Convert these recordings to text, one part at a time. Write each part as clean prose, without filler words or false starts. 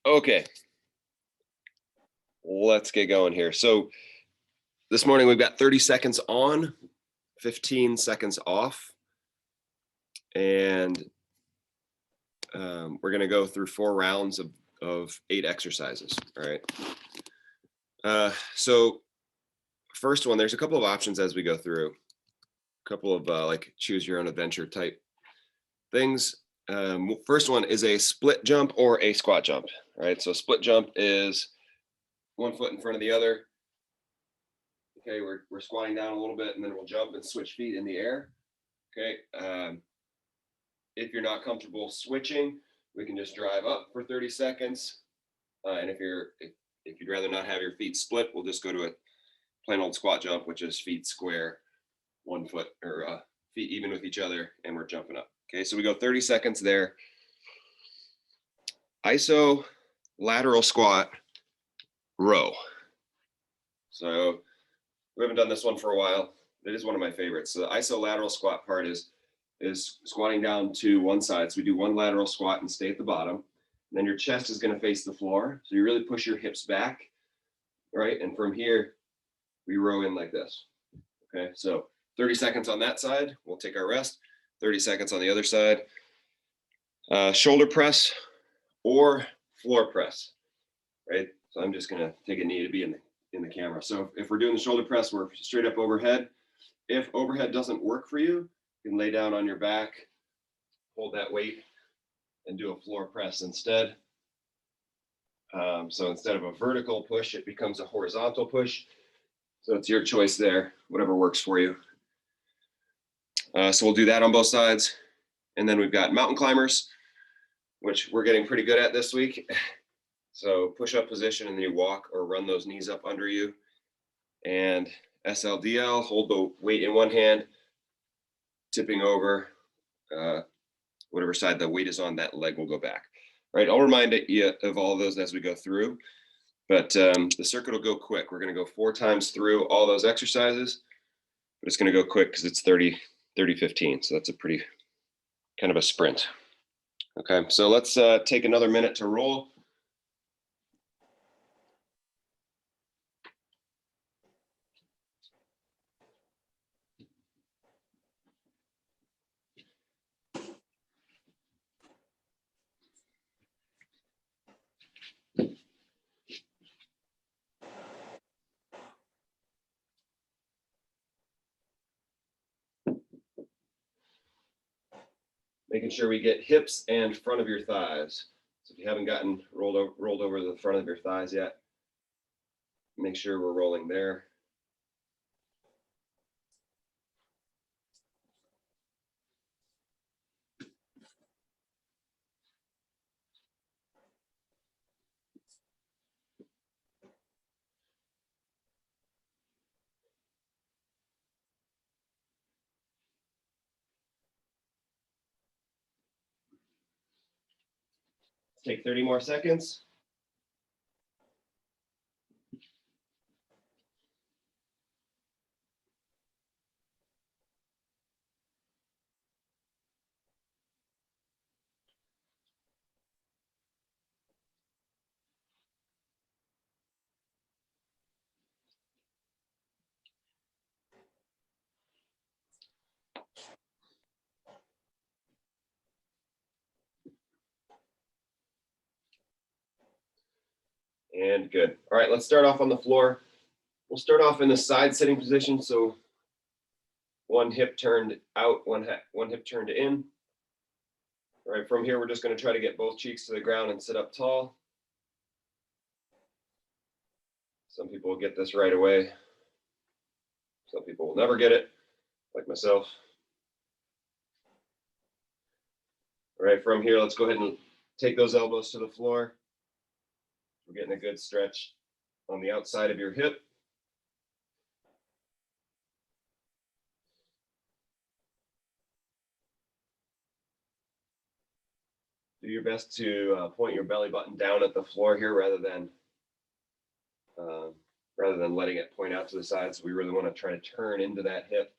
Okay, let's get going here. So this morning we've got 30 seconds on, 15 seconds off, and we're going to go through 4 rounds of 8 exercises. All right. So first one, there's a couple of options as we go through, a couple of like choose your own adventure type things. First one is a split jump or a squat jump. Right. So split jump is 1 foot in front of the other. Okay, we're squatting down a little bit and then we'll jump and switch feet in the air. Okay. If you're not comfortable switching, we can just drive up for 30 seconds. And if you'd rather not have your feet split, we'll just go to a plain old squat jump, which is feet square, 1 foot or feet even with each other, and we're jumping up. Okay, so we go 30 seconds there. ISO lateral squat row. So we haven't done this one for a while. It is one of my favorites. So the ISO lateral squat part is squatting down to one side. So we do 1 lateral squat and stay at the bottom. And then your chest is going to face the floor. So you really push your hips back, right? And from here, we row in like this. Okay, so 30 seconds on that side. We'll take our rest. 30 seconds on the other side. Shoulder press or floor press, right? So I'm just going to take a knee to be in the camera. So if we're doing the shoulder press, we're straight up overhead. If overhead doesn't work for you, you can lay down on your back, hold that weight, and do a floor press instead. So instead of a vertical push, it becomes a horizontal push. So it's your choice there, whatever works for you. So we'll do that on both sides. And then we've got mountain climbers, which we're getting pretty good at this week. So push-up position, and then you walk or run those knees up under you. And SLDL, hold the weight in one hand, tipping over, whatever side the weight is on, that leg will go back. All right, I'll remind you of all of those as we go through, but the circuit will go quick. We're going to go 4 times through all those exercises, but it's going to go quick because it's 30, 15. So that's a pretty kind of a sprint. Okay, so let's take another minute to roll. Making sure we get hips and front of your thighs. So if you haven't gotten rolled over the front of your thighs yet, make sure we're rolling there. Take 30 more seconds. And good. All right, let's start off on the floor. We'll start off in the side sitting position. So 1 hip turned out, one hip turned in. All right, from here, we're just going to try to get both cheeks to the ground and sit up tall. Some people will get this right away. Some people will never get it, like myself. All right, from here, let's go ahead and take those elbows to the floor. We're getting a good stretch on the outside of your hip. Do your best to point your belly button down at the floor here rather than letting it point out to the sides. We really want to try to turn into that hip.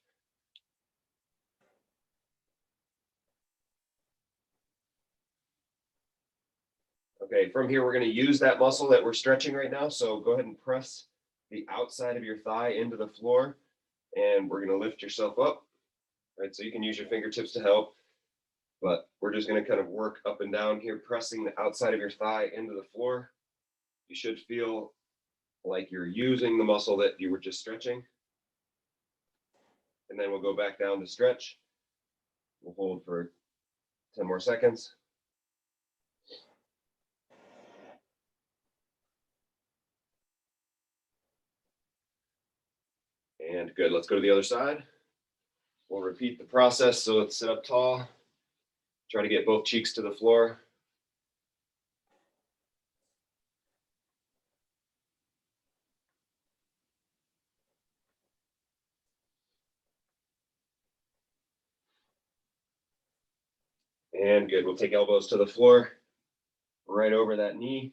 Okay, from here, we're going to use that muscle that we're stretching right now. So go ahead and press the outside of your thigh into the floor, and we're going to lift yourself up, right? So you can use your fingertips to help, but we're just going to kind of work up and down here, pressing the outside of your thigh into the floor. You should feel like you're using the muscle that you were just stretching. And then we'll go back down to stretch. We'll hold for 10 more seconds. And good, let's go to the other side. We'll repeat the process. So let's sit up tall. Try to get both cheeks to the floor. And good, we'll take elbows to the floor, right over that knee.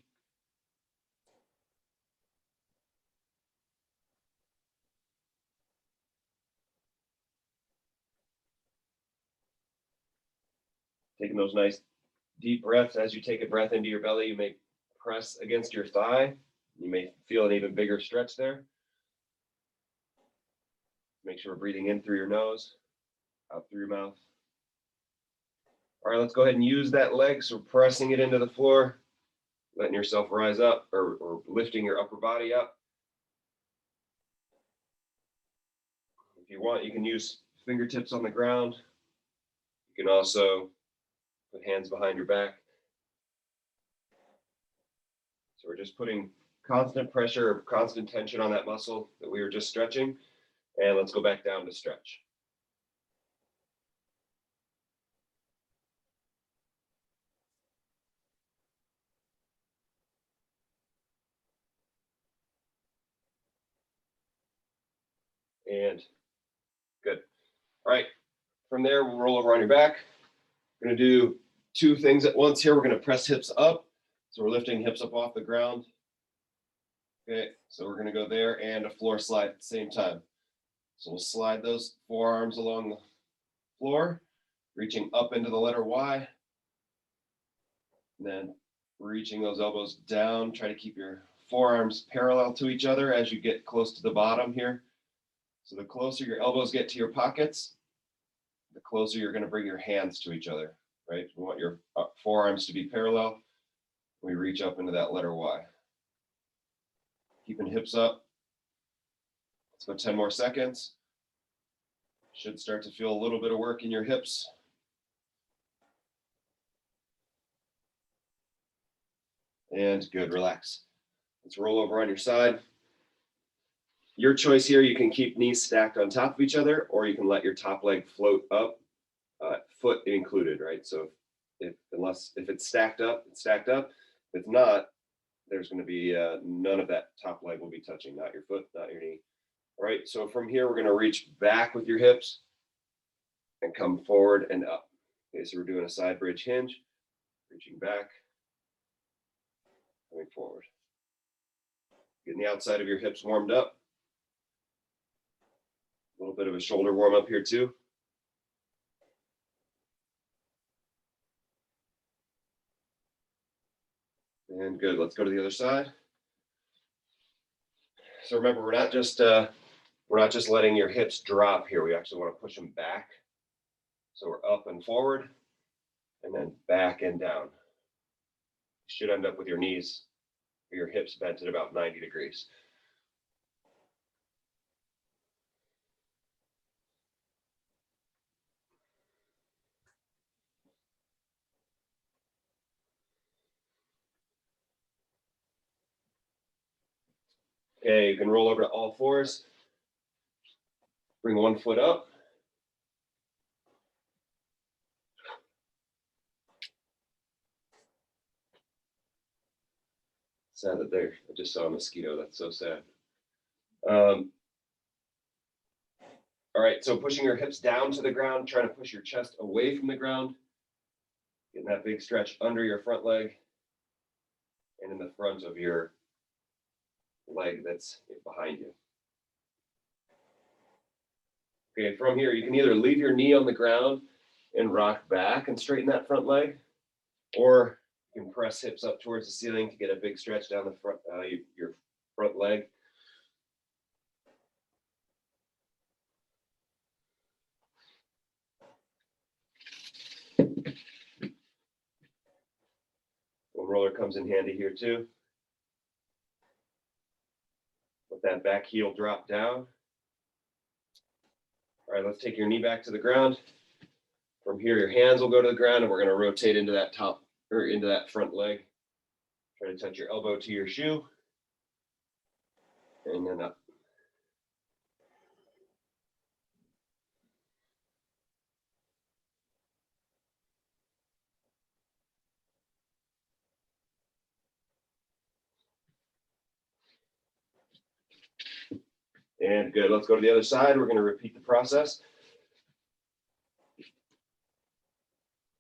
Taking those nice deep breaths. As you take a breath into your belly, you may press against your thigh. You may feel an even bigger stretch there. Make sure we're breathing in through your nose, out through your mouth. All right, let's go ahead and use that leg. So pressing it into the floor, letting yourself rise up, or lifting your upper body up. If you want, you can use fingertips on the ground. You can also put hands behind your back. So we're just putting constant pressure or constant tension on that muscle that we were just stretching. And let's go back down to stretch. And good. All right, from there, we'll roll over on your back. We're gonna do two things at once here. We're gonna press hips up. So we're lifting hips up off the ground. Okay, so we're gonna go there and a floor slide at the same time. So we'll slide those forearms along the floor, reaching up into the letter Y. And then reaching those elbows down. Try to keep your forearms parallel to each other as you get close to the bottom here. So the closer your elbows get to your pockets, the closer you're going to bring your hands to each other, right? We want your forearms to be parallel. We reach up into that letter Y. Keeping hips up. Let's go 10 more seconds. Should start to feel a little bit of work in your hips. And good, relax. Let's roll over on your side. Your choice here, you can keep knees stacked on top of each other, or you can let your top leg float up, foot included, right? So if it's stacked up, it's stacked up. If it's not, there's going to be none of that top leg will be touching, not your foot, not your knee. All right, so from here, we're going to reach back with your hips and come forward and up. Okay, so we're doing a side bridge hinge, reaching back, coming forward. Getting the outside of your hips warmed up. A little bit of a shoulder warm up here too. And good, let's go to the other side. So remember, we're not just letting your hips drop here. We actually want to push them back. So we're up and forward, and then back and down. You should end up with your knees or your hips bent at about 90 degrees. Okay, you can roll over to all fours. Bring one foot up. Sad that there, I just saw a mosquito. That's so sad. All right, so pushing your hips down to the ground, trying to push your chest away from the ground. Getting that big stretch under your front leg and in the front of your leg that's behind you. Okay, from here, you can either leave your knee on the ground and rock back and straighten that front leg, or You can press hips up towards the ceiling to get a big stretch down the front, your front leg. Foam roller comes in handy here too. Let that back heel drop down. All right, let's take your knee back to the ground. From here, your hands will go to the ground, and we're going to rotate into that top or into that front leg. Try to touch your elbow to your shoe, and then up. And good. Let's go to the other side. We're going to repeat the process.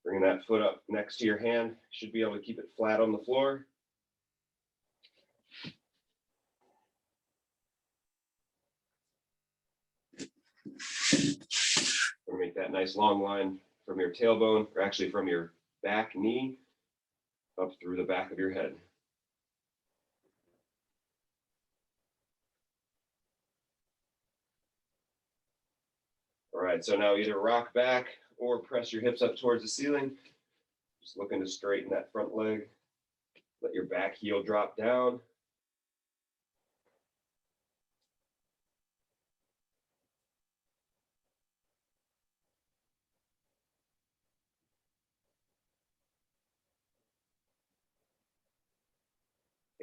Bring that foot up next to your hand. Should be able to keep it flat on the floor. We'll make that nice long line from your tailbone, or actually from your back knee up through the back of your head. All right, so now either rock back or press your hips up towards the ceiling. Just looking to straighten that front leg. Let your back heel drop down.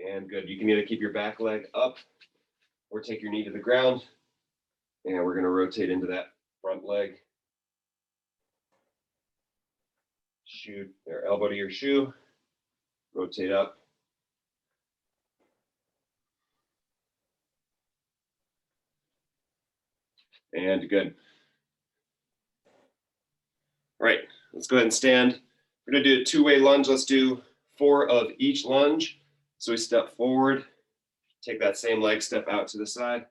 And good. You can either keep your back leg up or take your knee to the ground. And we're going to rotate into that front leg. Shoe or elbow to your shoe. Rotate up. And good. All right, let's go ahead and stand. We're going to do a two-way lunge. Let's do 4 of each lunge. So we step forward, take that same leg, step out to the side.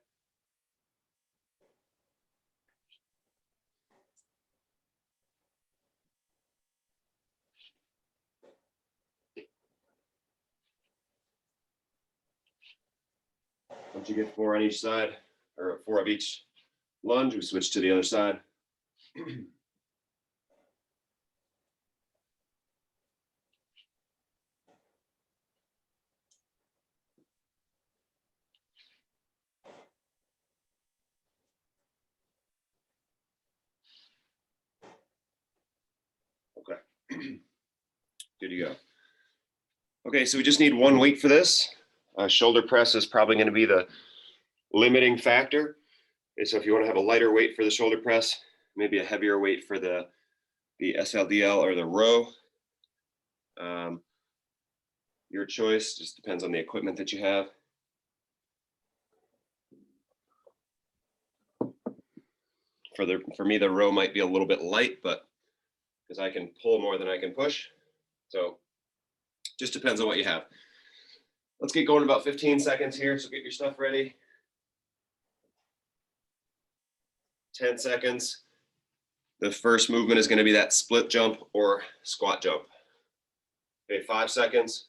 Once you get 4 on each side, or 4 of each lunge, we switch to the other side. Okay, good to go. Okay, so we just need 1 weight for this. Shoulder press is probably going to be the limiting factor. Okay, so if you want to have a lighter weight for the shoulder press, maybe a heavier weight for the SLDL or the row. Your choice, just depends on the equipment that you have. For me, the row might be a little bit light, but because I can pull more than I can push. So just depends on what you have. Let's get going about 15 seconds here. So get your stuff ready. 10 seconds. The first movement is going to be that split jump or squat jump. Okay, 5 seconds.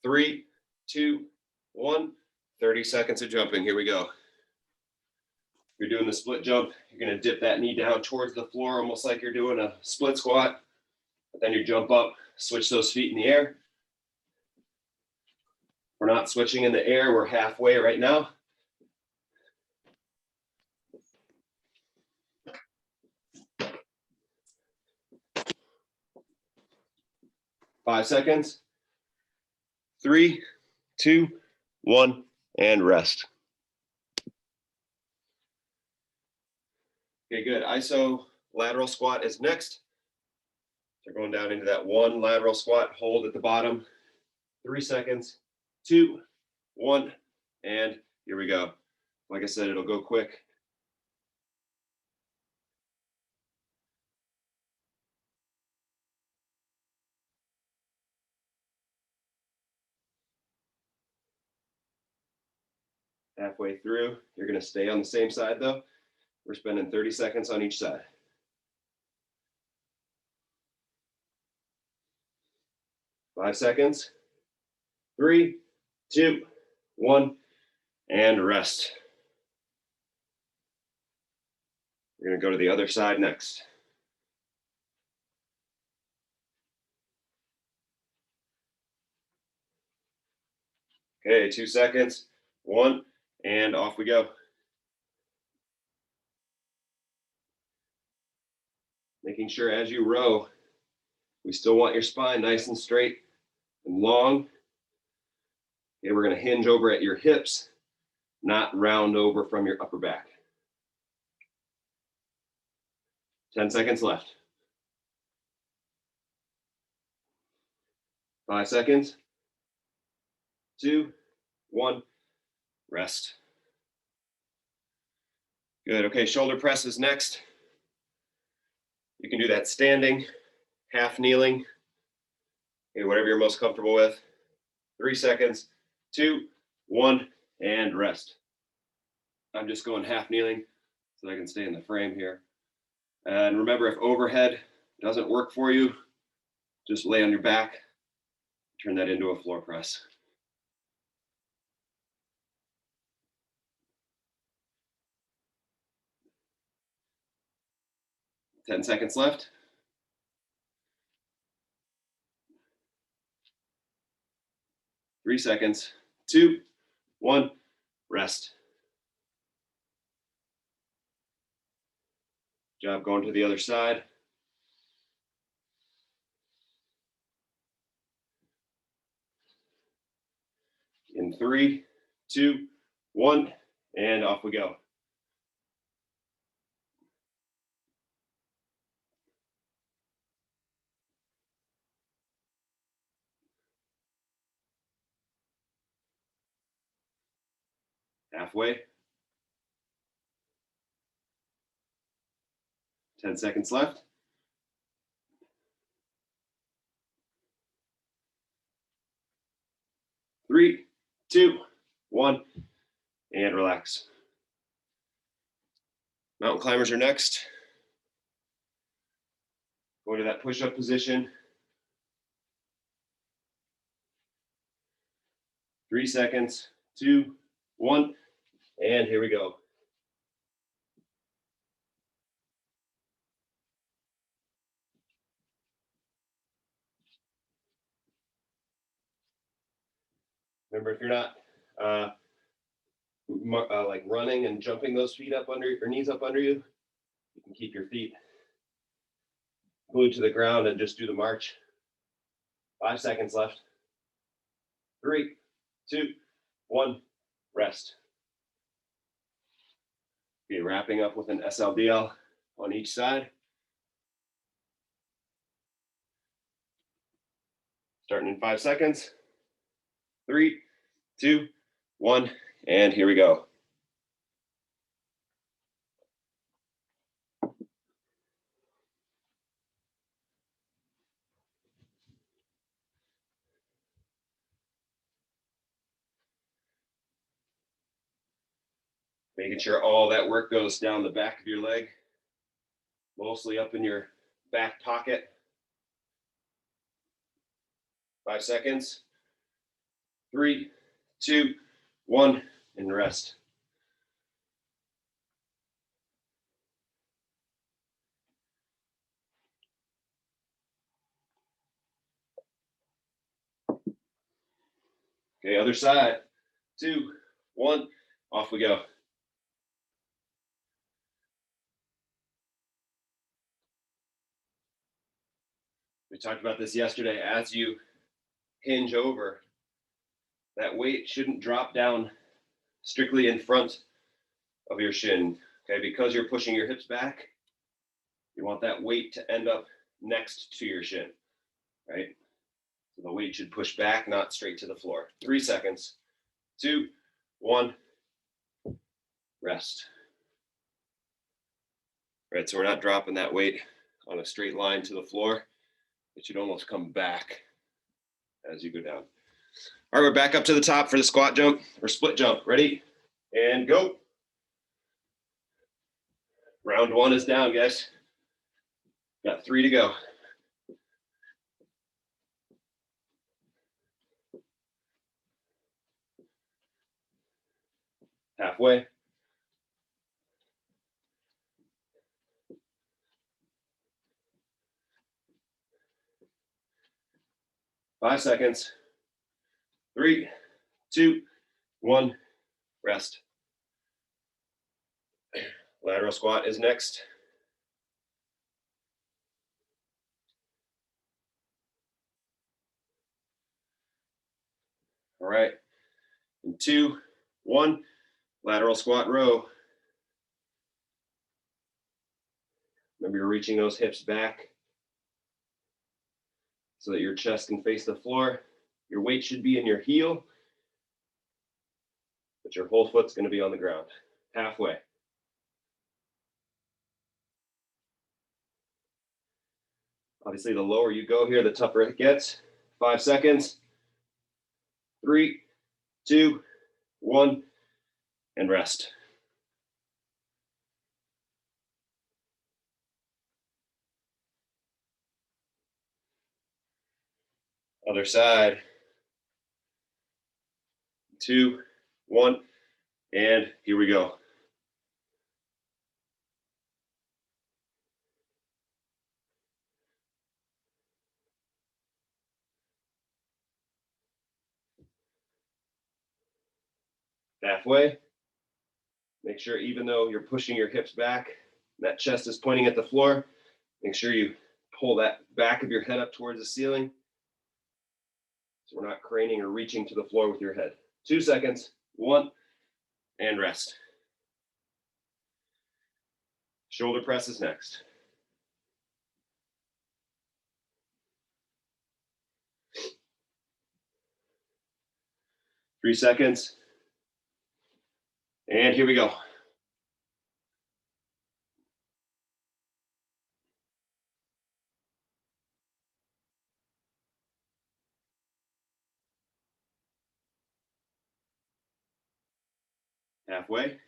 3, 2, 1. 30 seconds of jumping. Here we go. You're doing the split jump. You're going to dip that knee down towards the floor, almost like you're doing a split squat. But then you jump up, switch those feet in the air. We're not switching in the air. We're halfway right now. Five seconds. 3, 2, 1, and rest. Okay, good. ISO lateral squat is next. So going down into that 1 lateral squat, hold at the bottom. 3 seconds, 2, 1, and here we go. Like I said, it'll go quick. Halfway through, you're going to stay on the same side though. We're spending 30 seconds on each side. 5 seconds. 3, 2, 1, and rest. We're going to go to the other side next. Okay, 2 seconds. 1, and off we go. Making sure as you row, we still want your spine nice and straight and long. Okay, we're going to hinge over at your hips, not round over from your upper back. 10 seconds left. 5 seconds. 2, 1, rest. Good. Okay, shoulder press is next. You can do that standing, half kneeling, okay, whatever you're most comfortable with. 3 seconds. 2, 1, and rest. I'm just going half kneeling so I can stay in the frame here. And remember, if overhead doesn't work for you, just lay on your back, turn that into a floor press. 10 seconds left. 3 seconds. 2, 1, rest. Good job going to the other side. In 3, 2, 1, and off we go. Halfway. 10 seconds left. 3, 2, 1, and relax. Mountain climbers are next. Go to that push-up position. 3 seconds, 2, 1, and here we go. Remember, if you're not like running and jumping those feet up under your knees up under you, you can keep your feet glued to the ground and just do the march. 5 seconds left. 3, 2, 1, rest. Okay, wrapping up with an SLDL on each side. Starting in 5 seconds. 3, 2, 1, and here we go. Making sure all that work goes down the back of your leg, mostly up in your back pocket. 5 seconds. 3, 2, 1, and rest. Okay, other side. 2, 1, off we go. We talked about this yesterday. As you hinge over, that weight shouldn't drop down strictly in front of your shin. Okay, because you're pushing your hips back, you want that weight to end up next to your shin, right? So the weight should push back, not straight to the floor. 3 seconds. 2, 1, rest. All right, so we're not dropping that weight on a straight line to the floor. It should almost come back as you go down. All right, we're back up to the top for the squat jump or split jump. Ready? And go. Round 1 is down, guys. Got 3 to go. Halfway. Five seconds. 3, 2, 1, rest. Lateral squat is next. All right. In 2, 1, lateral squat row. Remember, you're reaching those hips back so that your chest can face the floor. Your weight should be in your heel, but your whole foot's going to be on the ground. Halfway. Obviously, the lower you go here, the tougher it gets. 5 seconds. 3, 2, 1, and rest. Other side. 2, 1, and here we go. Halfway. Make sure, even though you're pushing your hips back, that chest is pointing at the floor, make sure you pull that back of your head up towards the ceiling. So we're not craning or reaching to the floor with your head. 2 seconds. 1, and rest. Shoulder press is next. Three seconds. And here we go. Halfway.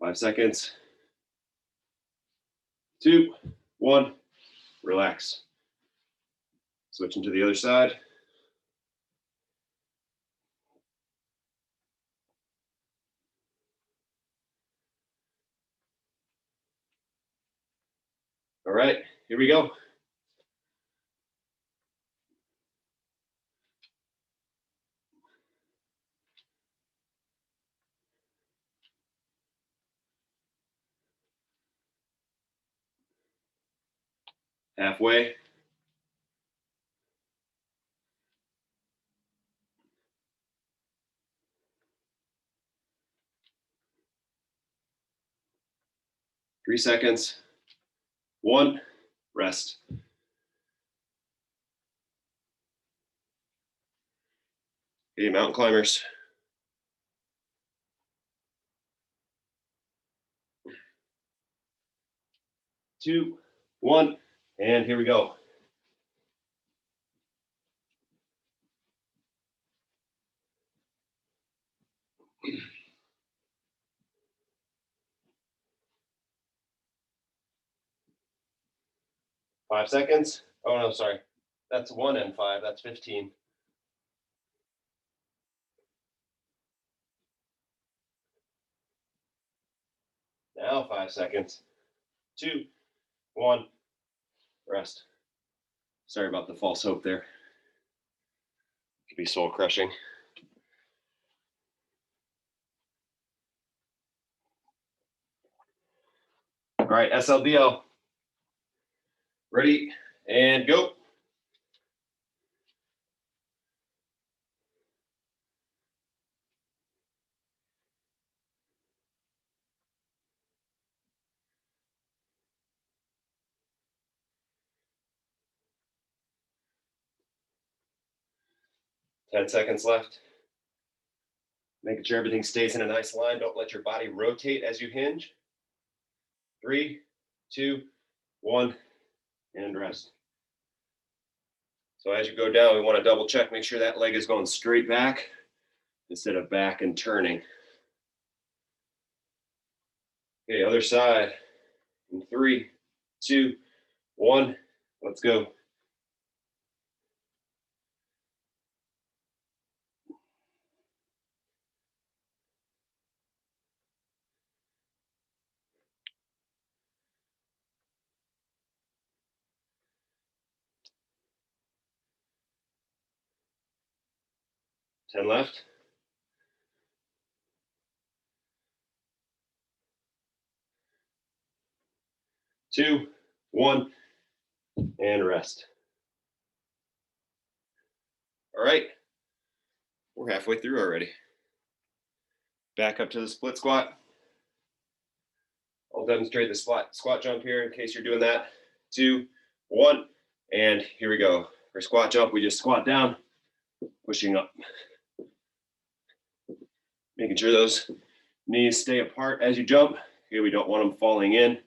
Five seconds. 2, 1, relax. Switching to the other side. All right, here we go. Halfway. Three seconds. 1, rest. Okay, mountain climbers. Two, 1, and here we go. Five seconds. Oh no, sorry. That's 1 and 5. That's 15. Now 5 seconds. 2, 1, rest. Sorry about the false hope there. Could be soul crushing. All right, SLDL. Ready and go. Ten seconds left. Making sure everything stays in a nice line. Don't let your body rotate as you hinge. 3, 2, 1, and rest. So as you go down, we want to double check, make sure that leg is going straight back instead of back and turning. Okay, other side. In 3, 2, 1, Let's go. Ten left. 2, 1, and rest. All right, we're halfway through already. Back up to the split squat. I'll demonstrate the squat jump here in case you're doing that. 2, 1, and here we go. For squat jump, we just squat down, pushing up. Making sure those knees stay apart as you jump. Here, we don't want them falling in.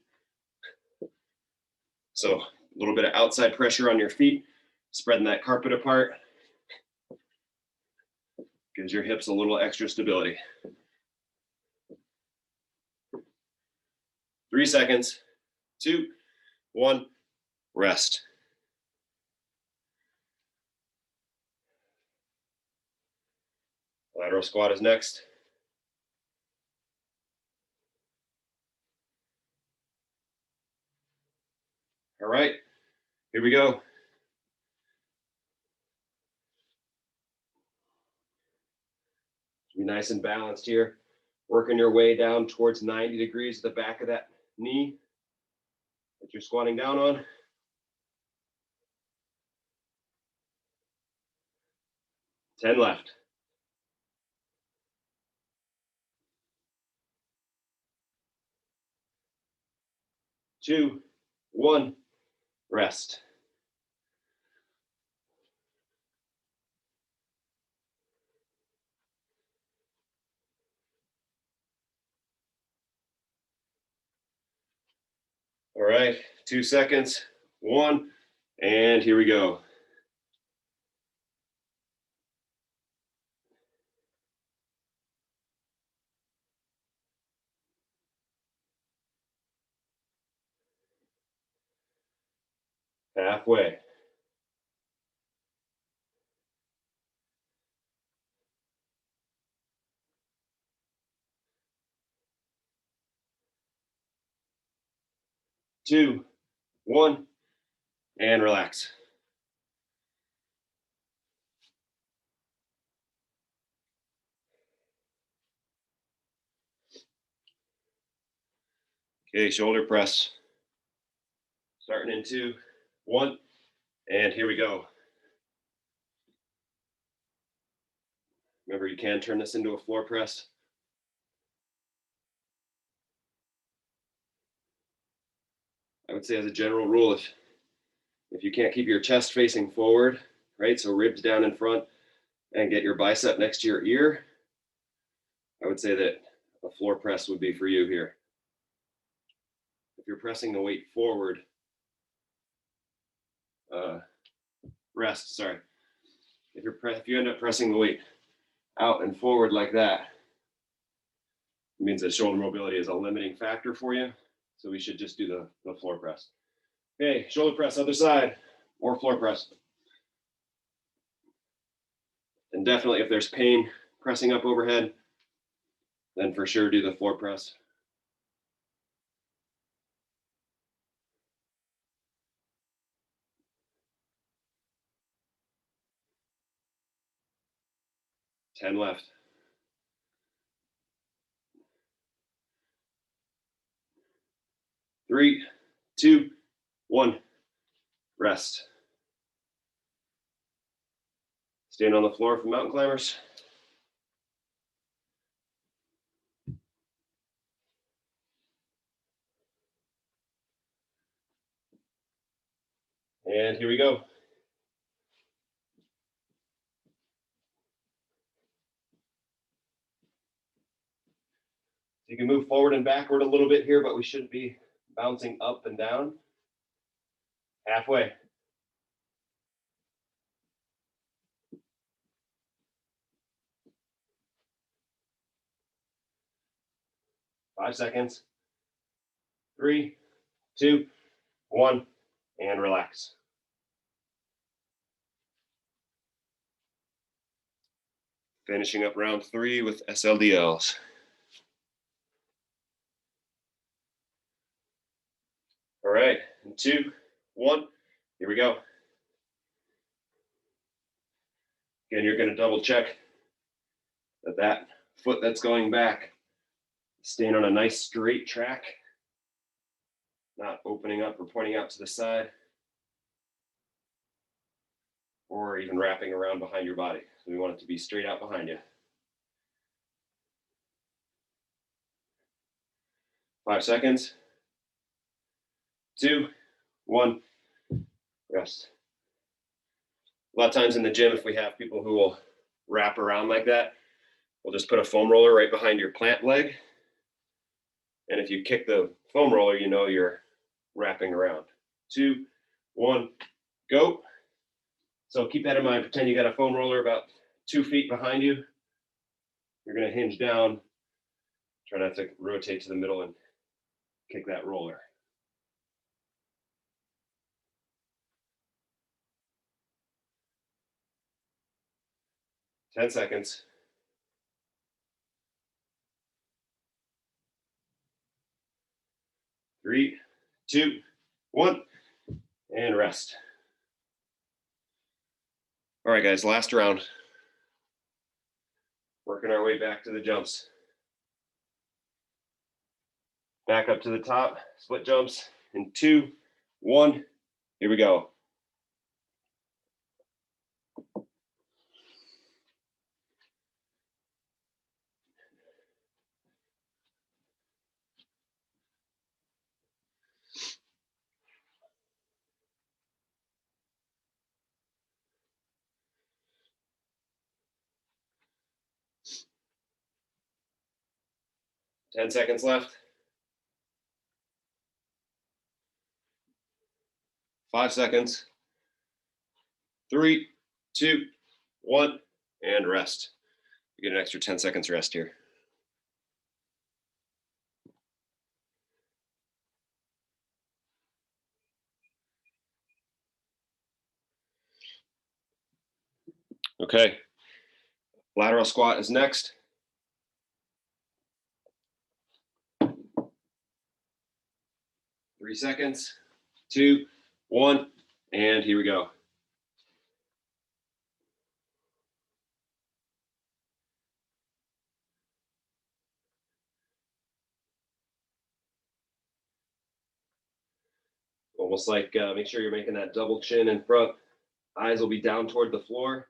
So a little bit of outside pressure on your feet, spreading that carpet apart. Gives your hips a little extra stability. 3 seconds, 2, 1, rest. Lateral squat is next. All right, here we go. Be nice and balanced here. Working your way down towards 90 degrees at the back of that knee that you're squatting down on. 10 left. 2, 1, rest. All right, 2 seconds, 1, and here we go. Halfway. 2, 1, and relax. Okay, shoulder press. Starting in 2, 1, and here we go. Remember, you can turn this into a floor press. I would say as a general rule, if you can't keep your chest facing forward, right, so ribs down in front and get your bicep next to your ear, I would say that a floor press would be for you here. If you're pressing the weight forward, sorry. If you end up pressing the weight out and forward like that, it means that shoulder mobility is a limiting factor for you. So we should just do the floor press. Okay, shoulder press, other side, or floor press. And definitely if there's pain pressing up overhead, then for sure do the floor press. Ten left. 3, 2, 1, rest. Stand on the floor for mountain climbers. And here we go. You can move forward and backward a little bit here, but we shouldn't be bouncing up and down. Halfway. 5 seconds. 3, 2, 1, and relax. Finishing up round 3 with SLDLs. All right, and 2, 1, here we go. Again, you're going to double check that foot that's going back, staying on a nice straight track, not opening up or pointing out to the side, or even wrapping around behind your body. So we want it to be straight out behind you. 5 seconds. 2, 1, rest. A lot of times in the gym, if we have people who will wrap around like that, we'll just put a foam roller right behind your plant leg. And if you kick the foam roller, you know you're wrapping around. 2, 1, go. So keep that in mind. Pretend you got a foam roller about 2 feet behind you. You're going to hinge down. Try not to rotate to the middle and kick that roller. Ten seconds. 3, 2, 1, and rest. All right, guys, last round. Working our way back to the jumps. Back up to the top, split jumps in 2, 1, here we go. Ten seconds left. 5 seconds. 3, 2, 1, and rest. You get an extra 10 seconds rest here. Okay. Lateral squat is next. Three seconds. 2, 1, and here we go. Almost like make sure you're making that double chin in front. Eyes will be down toward the floor,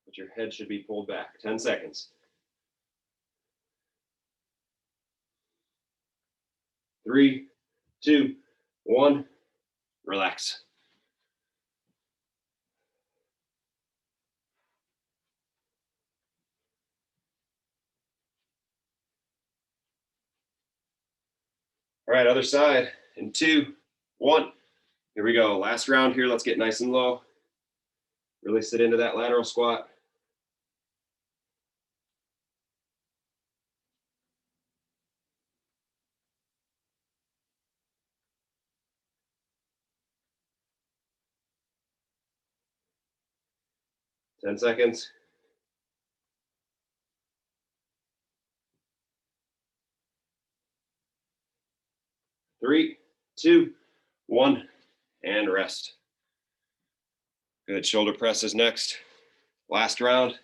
but your head should be pulled back. 10 seconds. 3, 2, 1, relax. All right, other side in 2, 1. Here we go. Last round here. Let's get nice and low. Really sit into that lateral squat. Ten seconds. 3, 2, 1, and rest. Good. Shoulder presses next. Last round.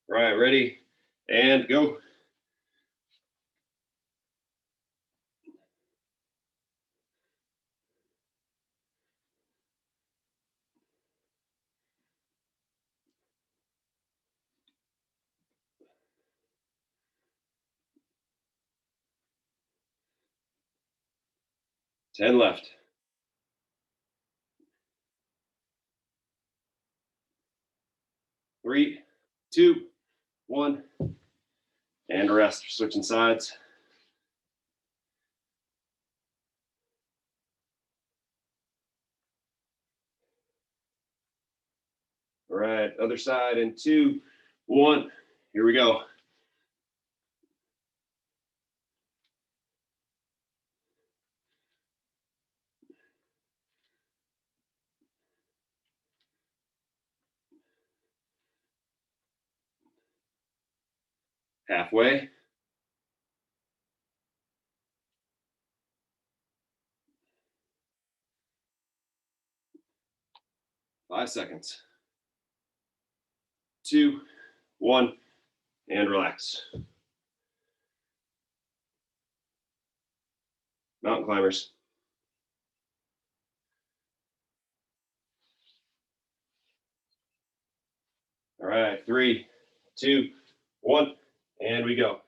All right, ready, and go. Ten left. 3, 2, 1, and rest. Switching sides. All right, other side in 2, 1. Here we go. halfway. Five seconds. 2, 1, and relax. Mountain climbers. All right, 3, 2, 1, and we go.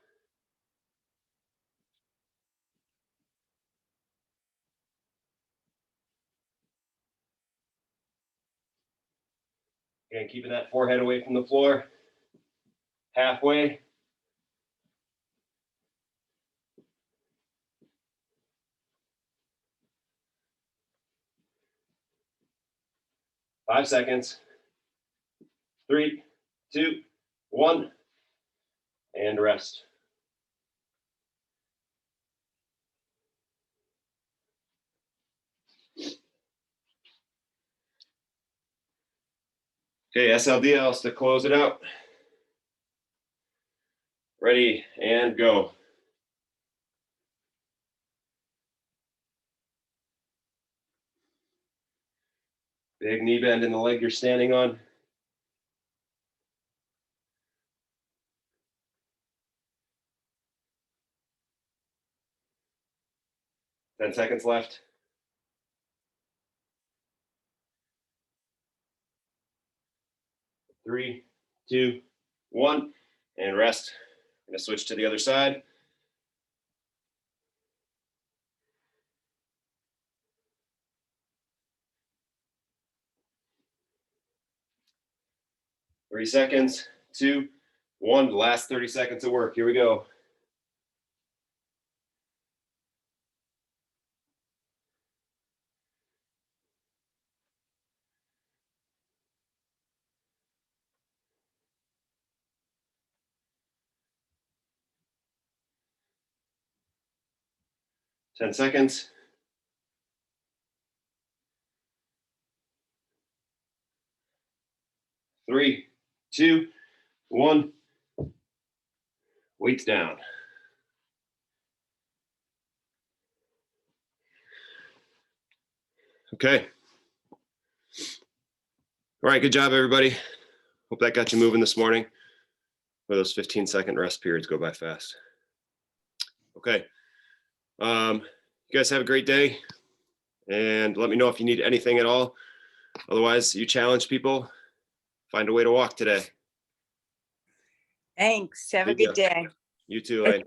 Again, keeping that forehead away from the floor. Halfway. Five seconds. 3, 2, 1, and rest. Okay, SLDLs to close it out. Ready, and go. Big knee bend in the leg you're standing on. Ten seconds left. 3, 2, 1, and rest. I'm gonna switch to the other side. Three seconds, 2, 1, the last 30 seconds of work. Here we go. Ten seconds. 3, 2, 1. Weights down. Okay. All right, good job, everybody. Hope that got you moving this morning. Where those 15-second rest periods go by fast. Okay. You guys have a great day. And let me know if you need anything at all. Otherwise, you challenge people. Find a way to walk today. Thanks. Have a good day. You too, Elaine.